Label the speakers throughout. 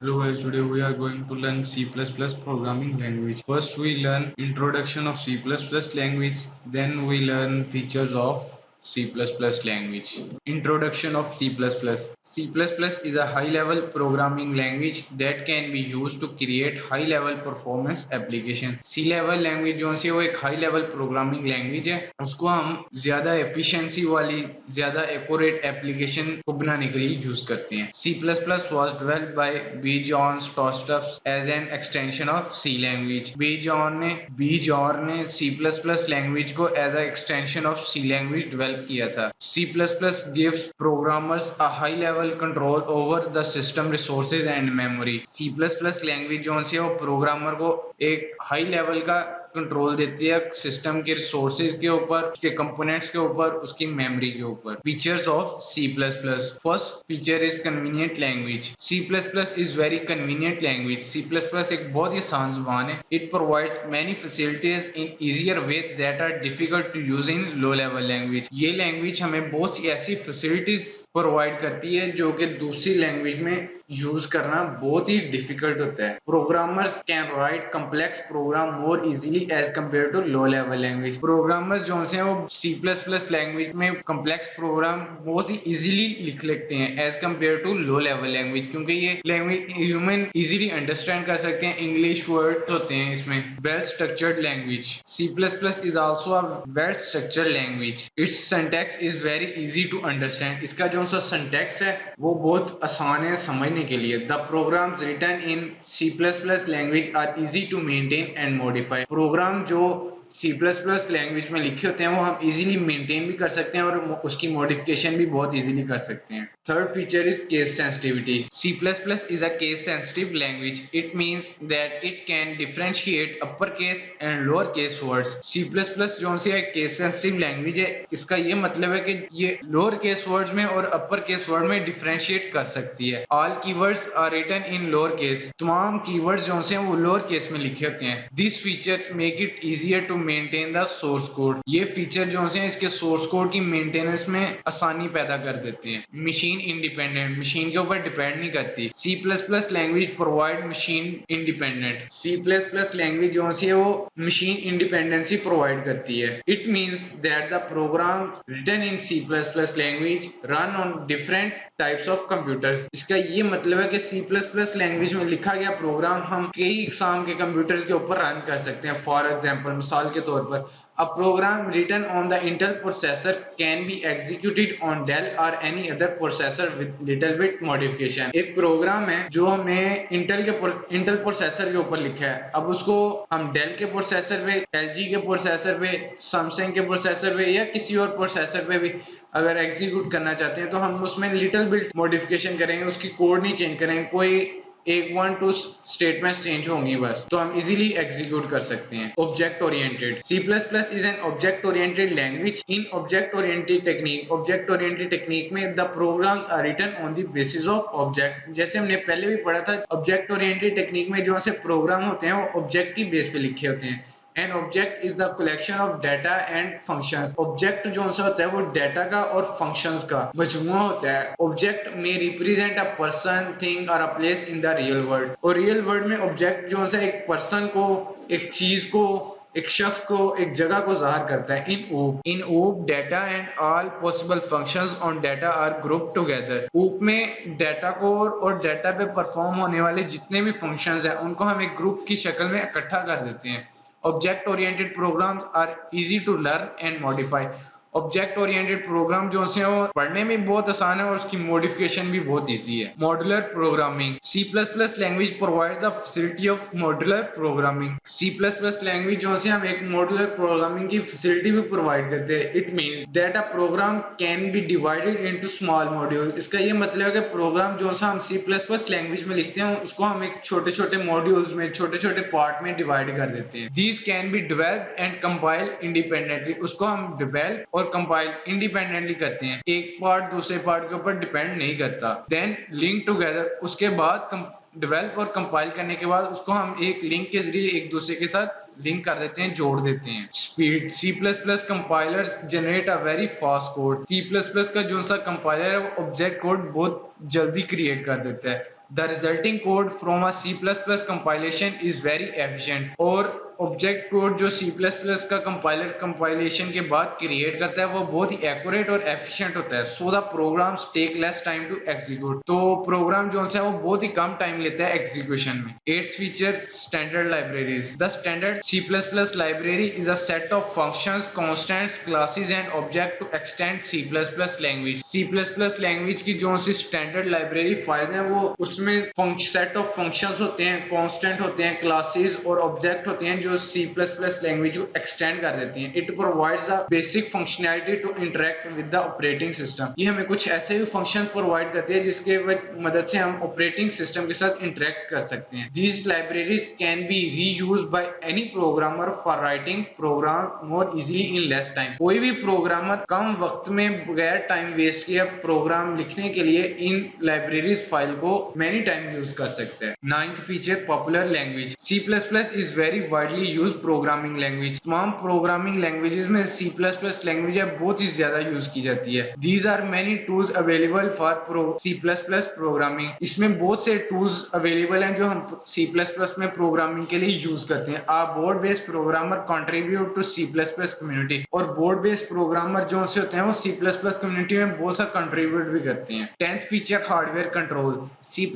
Speaker 1: Hello guys, today we are going to learn C++ programming language. First we learn introduction of C++ language, then we learn features of C++ language. Introduction of C++. C++ is a high-level programming language that can be used to create high-level performance application. C-level language जो है वो एक high-level programming language है, उसको हम ज़्यादा efficiency वाली, ज़्यादा accurate application को बनाने के लिए यूज करते हैं. C++ was developed by B. John Stroustrup as an extension of C language. B. John ने C++ language को as a extension of C language develop किया था. C++ gives programmers a high level control over the system resources and memory. C++ language जो है वो programmer को एक high level का कंट्रोल देती है सिस्टम के रिसोर्सेज के ऊपर, उसके कंपोनेंट्स के ऊपर, उसकी मेमोरी के ऊपर. Features of C++. First feature is convenient language. C++ is very convenient language. C++ एक बहुत ही आसान जुबान है. It provides many facilities in easier way that are difficult to use in low level language. ये language हमें बहुत सी ऐसी फैसिलिटीज प्रोवाइड करती है जो कि दूसरी लैंग्वेज में यूज करना बहुत ही डिफिकल्ट होता है. Programmers can write complex program more easily as compare to low level language. Programmers जो हैं वो C++ लैंग्वेज में कम्प्लेक्स प्रोग्राम बहुत ही इजीली लिख लेते हैं as compare to low level language, क्योंकि ये लैंग्वेज ह्यूमन इजीली अंडरस्टैंड कर सकते हैं. इंग्लिश वर्ड होते हैं इसमें. Well structured language. C++ is also a well structured language. Its syntax is very easy to understand. इसका जो सा syntax है वो बहुत आसान है समझने के लिए. The programs written in C++ language are easy to maintain and modify. Program जो C++ लैंग्वेज में लिखे होते हैं वो हम इजीली मेंटेन भी कर सकते हैं और उसकी मॉडिफिकेशन भी बहुत इजीली कर सकते हैं. Third feature is case sensitivity. C++ is a case sensitive language. It means that it can differentiate uppercase and lower case words. C++ जो सी एक केस सेंसिटिव लैंग्वेज है. इसका ये मतलब है कि ये लोअर केस वर्ड्स में और अपर केस वर्ड में डिफरेंशिएट कर सकती है. All keywords are written in lower case. तमाम कीवर्ड्स जो से वो लोअर केस में लिखे होते हैं. This feature make it easier to maintain the source code. ये फीचर जो है इसके सोर्स कोड की मेंटेनेंस में आसानी पैदा कर देते हैं. Machine independent. मशीन के ऊपर डिपेंड नहीं करती. C++ language provide machine independent. C++ language जो है वो मशीन इंडिपेंडेंसी प्रोवाइड करती है. It means that the program written in C++ language run on different types of computers. इसका ये मतलब है कि C++ लैंग्वेज में लिखा गया प्रोग्राम हम कई किस्म के कंप्यूटर्स के ऊपर रन कर सकते हैं. फॉर एग्जांपल, मिसाल के तौर पर, a program written on the Intel processor can be executed on Dell or any other processor with little bit modification. एक प्रोग्राम है जो हमने इंटेल प्रोसेसर के ऊपर लिखा है. अब उसको हम डेल के प्रोसेसर पे, एलजी के प्रोसेसर पे, सैमसंग के प्रोसेसर पे या किसी और प्रोसेसर पे भी अगर एग्जीक्यूट करना चाहते हैं तो हम उसमें लिटिल बिट मॉडिफिकेशन करेंगे. उसकी कोड नहीं चेंज करेंगे, कोई एक 1-2 स्टेटमेंट्स चेंज होंगी बस, तो हम इजीली एग्जीक्यूट कर सकते हैं. Object oriented. C++ is an object oriented language. In object oriented technique में the programs are written on the basis of object. जैसे हमने पहले भी पढ़ा था, ऑब्जेक्ट ओरिएंटेड टेक्निक में जो से प्रोग्राम होते हैं वो ऑब्जेक्ट की बेस पे लिखे होते हैं. An object is the collection of data and functions. Object जो सा होता है वो data का और functions का मजमूआ होता है. Object may represent a person, thing or a place in the real world. और real world में object जो सा एक person को, एक चीज को, एक शख्स को, एक जगह को ज़ाहिर करता है. In OOP, data and all possible functions on data are grouped together. OOP में data को और data पे परफॉर्म होने वाले जितने भी functions हैं उनको हम एक ग्रुप की शक्ल में इकट्ठा कर देते हैं. Object oriented programs are easy to learn and modify. Object oriented program जो है वो पढ़ने में बहुत आसान है और उसकी मॉडिफिकेशन भी बहुत इजी है. Modular programming. C++ language provide the facility of modular programming. C++ language जो है हम एक मॉड्यूलर प्रोग्रामिंग की फैसिलिटी भी प्रोवाइड करते हैं. It means that a program can be divided into small module. इसका ये मतलब है कि प्रोग्राम जो हम C++ लैंग्वेज में लिखते हैं उसको हम एक छोटे छोटे मॉड्यूल्स में, छोटे छोटे पार्ट में डिवाइड कर देते हैं. These can be developed and compiled independently. उसको हम डेवलप और कंपाइल इंडिपेंडेंटली करते हैं, एक पार्ट दूसरे पार्ट के ऊपर डिपेंड नहीं करता. Then link together. उसके बाद डेवलप और कंपाइल करने के बाद उसको हम एक लिंक के जरिए एक दूसरे के साथ लिंक कर देते हैं, जोड़ देते हैं. Speed. C++ compilers generate a very fast code. C++ का जो सा कंपाइलर है वो ऑब्जेक्ट कोड बहुत जल्दी क्रिएट कर देता है. The resulting code from a C++ compilation is very efficient. और ऑब्जेक्ट कोड जो C++ का कंपाइलर कंपाइलेशन के बाद क्रिएट करता है वो बहुत ही एक्यूरेट और एफिशिएंट होता है. So the programs take less time to execute. तो प्रोग्राम जो है वो बहुत ही कम टाइम लेता है एग्जीक्यूशन में. Its feature standard libraries. The standard C++ library is a set of functions, constants, classes and object to extend C++ language. C++ language की जो सी स्टैंडर्ड लाइब्रेरी फाइल है वो उसमें सेट ऑफ फंक्शंस होते हैं, कांस्टेंट होते हैं, क्लासेस और ऑब्जेक्ट होते हैं जो C++ लैंग्वेज को एक्सटेंड कर देती हैं. It provides the basic functionality to interact with the operating system. ये हमें कुछ ऐसे भी फंक्शन प्रोवाइड करती है जिसके मदद से हम ऑपरेटिंग सिस्टम के साथ इंटरेक्ट कर सकते हैं. These libraries can be reused by any programmer for writing program more easily in less time. कोई भी प्रोग्रामर कम वक्त में बगैर टाइम वेस्ट किए प्रोग्राम लिखने के लिए इन लाइब्रेरीज फाइल को मेनी टाइम यूज कर सकते हैं. Ninth feature popular language. C++ is very widely use programming language. तमाम प्रोग्रामिंग लैंग्वेजेस में C++ लैंग्वेज बहुत ही ज्यादा यूज की जाती है. These are many tools available for C++ programming. इसमें बहुत से टूल्स अवेलेबल हैं जो हम C++ में प्रोग्रामिंग के लिए यूज करते हैं. A board based programmer contribute to C++ community. और बोर्ड बेस्ड प्रोग्रामर जो से होते हैं वो C++ कम्युनिटी में बहुत सा कंट्रीब्यूट भी करते हैं. 10th feature hardware control. C++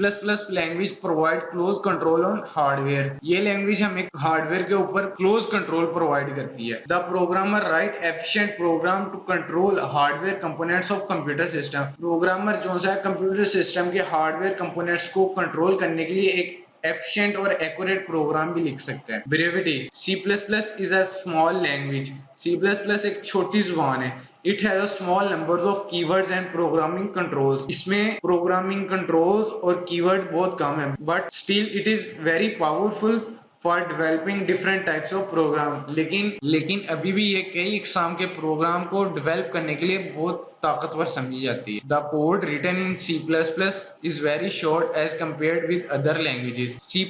Speaker 1: language provide close control on hardware. ये लैंग्वेज हमें हार्डवेयर के ऊपर क्लोज कंट्रोल प्रोवाइड करती है. The programmer write efficient program to control hardware components of computer system. Programmer जो है कंप्यूटर सिस्टम के hardware components को कंट्रोल करने के लिए एक एफिशिएंट और एक्यूरेट प्रोग्राम भी लिख सकते हैं. Brevity. C++ is a small language. C++ एक छोटी जुबान है. It has a small numbers of keywords and programming controls. इसमें programming controls और कीवर्ड बहुत कम है, but still it is very powerful for developing different types of program. लेकिन अभी भी ये कई इकसाम के प्रोग्राम को डेवलप करने के लिए बहुत ताकतवर समझी जाती है. The code written in C++ is very short as compared with other languages. C++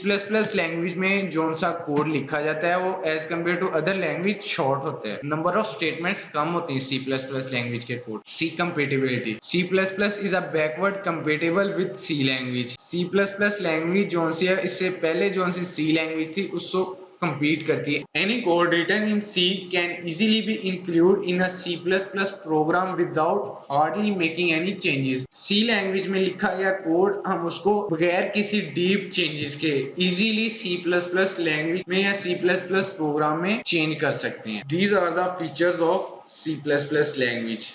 Speaker 1: language में जो सा कोड लिखा जाता है वो as compared to other language short होता है. Number of statements कम होती है C++ लैंग्वेज के code. C compatibility. C++ is a backward compatible with C language. C++ language जो सी है इससे पहले जो सी C लैंग्वेज थी उसको compete करती है. Any code written in C can easily be included in a C++ program without hardly making any changes. C language में लिखा गया कोड हम उसको बगैर किसी डीप चेंजेस के इजीली C++ लैंग्वेज में या C++ प्रोग्राम में चेंज कर सकते हैं. These are the features of C++ language.